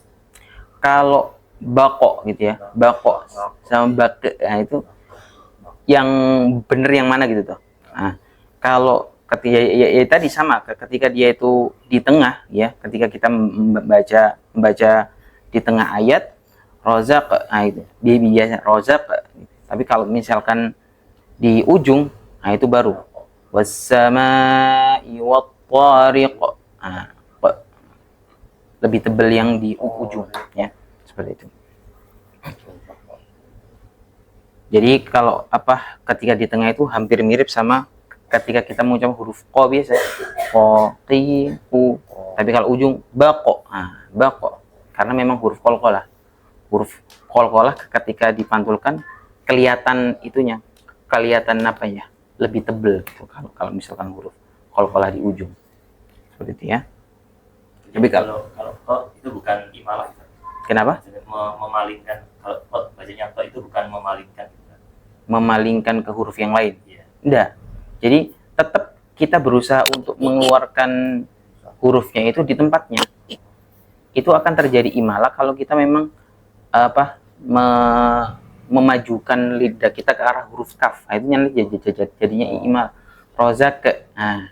Kalau baqo gitu ya, baqo sama baqe, nah itu yang bener yang mana gitu tuh. Nah, kalau ketika ya tadi sama ketika dia itu di tengah ya, ketika kita membaca di tengah ayat rozaq, nah itu dia biasa rozaq. Tapi kalau misalkan di ujung, nah itu baru was-samaa'i wat-tariq. Nah, lebih tebal yang di ujung ya, seperti itu. Jadi kalau apa ketika di tengah itu hampir mirip sama ketika kita mengucap huruf ko biasa. Ko, qi, ku. Tapi kalau ujung bako. Nah, bako. Karena memang huruf qalqalah. Huruf qalqalah ketika dipantulkan kelihatan itunya. Kelihatan apa ya? Lebih tebel gitu kalau misalkan huruf qalqalah di ujung. Seperti itu ya. Tapi kalau kok itu bukan imalah. Kenapa? Memalingkan, kalau bacanya kok itu bukan memalingkan. Memalingkan ke huruf yang lain. Iya. Enggak. Jadi tetap kita berusaha untuk mengeluarkan hurufnya itu di tempatnya. Itu akan terjadi imalah kalau kita memang apa memajukan lidah kita ke arah huruf kaf. Nah, itu nanti jadinya imal. Rozak. Nah,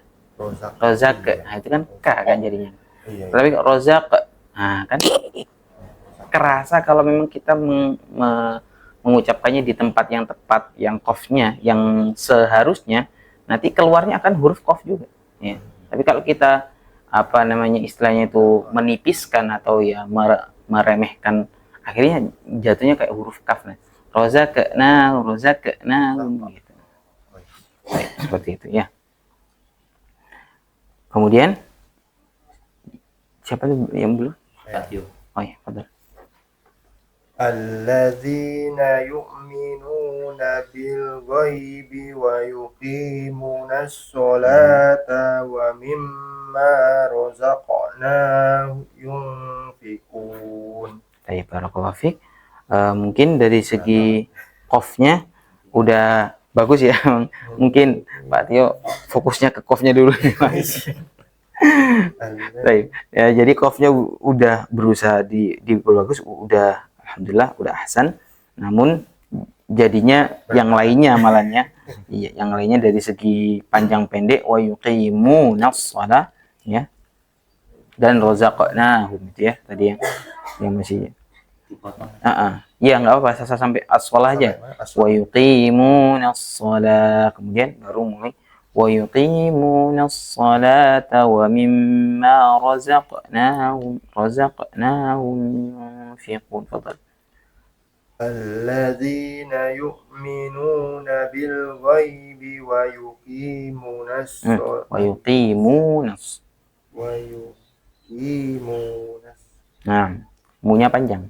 rozak. Nah, itu kan k kan jadinya. Tapi rozak. Nah, kan kerasa kalau memang kita mengucapkannya di tempat yang tepat, yang qafnya, yang seharusnya, nanti keluarnya akan huruf qaf juga. Ya. Tapi kalau kita apa namanya istilahnya itu menipiskan atau ya meremehkan, akhirnya jatuhnya kayak huruf kaf. Nah, rozak, nah, gitu. Baik, seperti itu ya. Kemudian siapa tuh yang belum? Oh ya, betul. الذين يؤمنون بالغيب ويقيمون الصلاة ومما رزقناهم ينفقون. Baik, barakallahu fiik. Mungkin dari segi qafnya udah bagus ya. Mungkin Pak Tio fokusnya ke qafnya dulu nih, Mas. Baik. Ya, jadi qafnya udah berusaha diperbagus, udah alhamdulillah udah ahsan. Namun jadinya yang lainnya amalannya, iya, yang lainnya dari segi panjang pendek wa yuqimunas shalah ya. Dan razaqnahum itu ya tadi yang masih ya nggak apa-apa, saya sampai as-shalah aja. Wa yuqimunas shalah, kemudian baru mulai wa yuqimunas salata wa mimma razaqnahum yunfiqun. Fadhal. الذين يؤمنون بالغيب ويقيمون الصلاة Nah, munya panjang.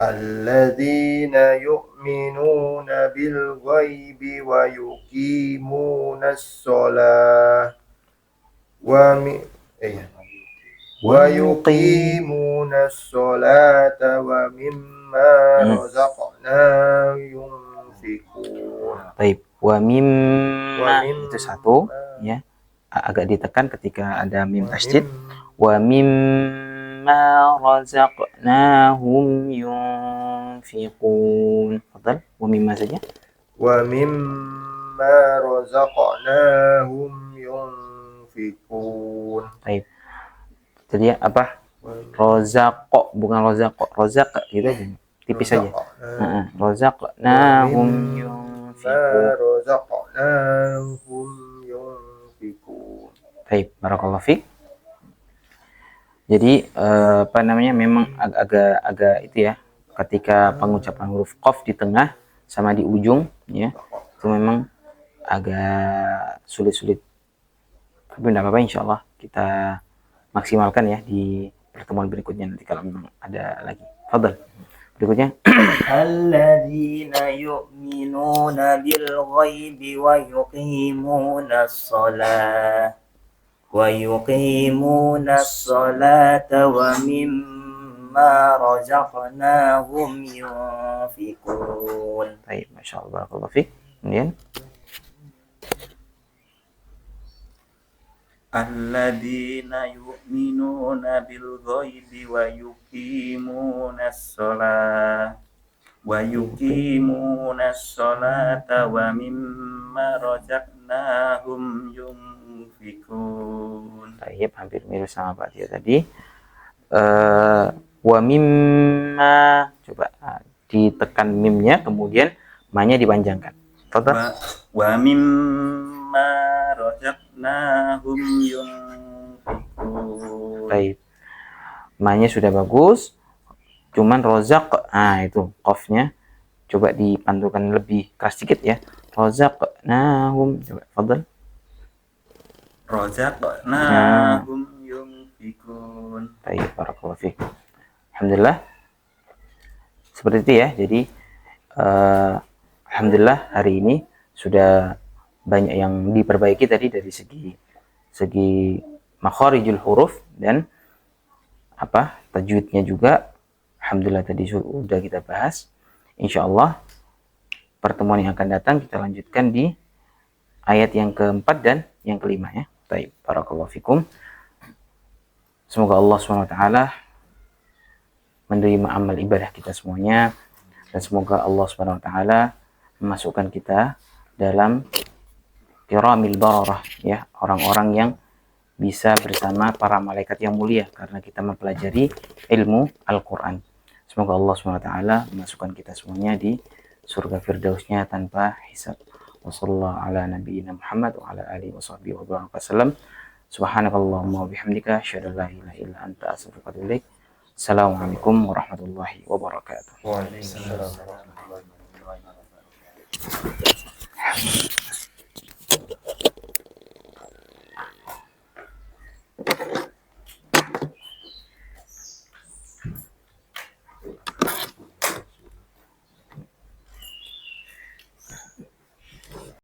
الذين يؤمنون بالغيب ويقيمون الصلاة ويقيمون الصلاة ومما رزقناهم ينفقون. Baik, wa mimma itu satu ya, agak ditekan ketika ada mim tasydid. Wa mimma razaqnahum yunfiqun. Fadhal, wa mimma saja. Wa mimma razaqnahum yunfiqun. Baik. Jadi apa? Rozaqo, bukan rozaqo, rozaq gitu aja. Tipis saja. Razaqnahum yunfiqun. Baik, barakallahu fiik. Jadi apa namanya memang agak itu ya, ketika pengucapan huruf qaf di tengah sama di ujung ya, itu memang agak sulit-sulit. Tapi tidak apa-apa, insyaallah kita maksimalkan ya di pertemuan berikutnya nanti kalau memang ada lagi. Fadhal. Berikutnya. Alladzina yu'minuna bil ghaibi wa yuqimuna shalah wa yuqimuna sholata wa mimma razaqnahum yunfiqun. Baik, masyaallah, barakallahu fiik. Kemudian Alladzina yu'minuna bil ghaibi wa yuqimuna shalah wa yuqimuna sholata wa mimma razaqnahum yunfiqun. Baik, hampir mirip sama Pak Tio tadi. Wa mimma, coba ditekan mimnya, kemudian ma-nya dipanjangkan. Total. Wa mimma razaqnahum yunfiqun. Baik. Ma-nya sudah bagus. Cuman rozaq, itu qafnya Coba dipantulkan lebih keras sedikit ya. Razaqnahum. Coba, fadal. Razaqnahum yunfikun. Baik, barakallahu fiik. Alhamdulillah. Seperti itu ya. Jadi alhamdulillah hari ini sudah banyak yang diperbaiki tadi dari segi makharijul huruf dan tajwidnya juga. Alhamdulillah tadi sudah kita bahas. Insyaallah pertemuan yang akan datang kita lanjutkan di ayat yang keempat dan yang kelima ya. Baik, barakallahu fikum. Semoga Allah SWT menerima amal ibadah kita semuanya, dan semoga Allah SWT memasukkan kita dalam kiramil bararah ya, orang-orang yang bisa bersama para malaikat yang mulia karena kita mempelajari ilmu Al-Quran. Semoga Allah SWT memasukkan kita semuanya di surga firdausnya tanpa hisab. Wassallallahu ala nabiyyina Muhammad wa ala alihi washabbihi wa baraka wasallam. Subhanakallahumma wa bihamdika asyhadu an la ilaha illa anta astaghfiruka wa atubu ilaik. Assalamualaikum warahmatullahi wabarakatuh. Waalaikumsalam warahmatullahi wabarakatuh.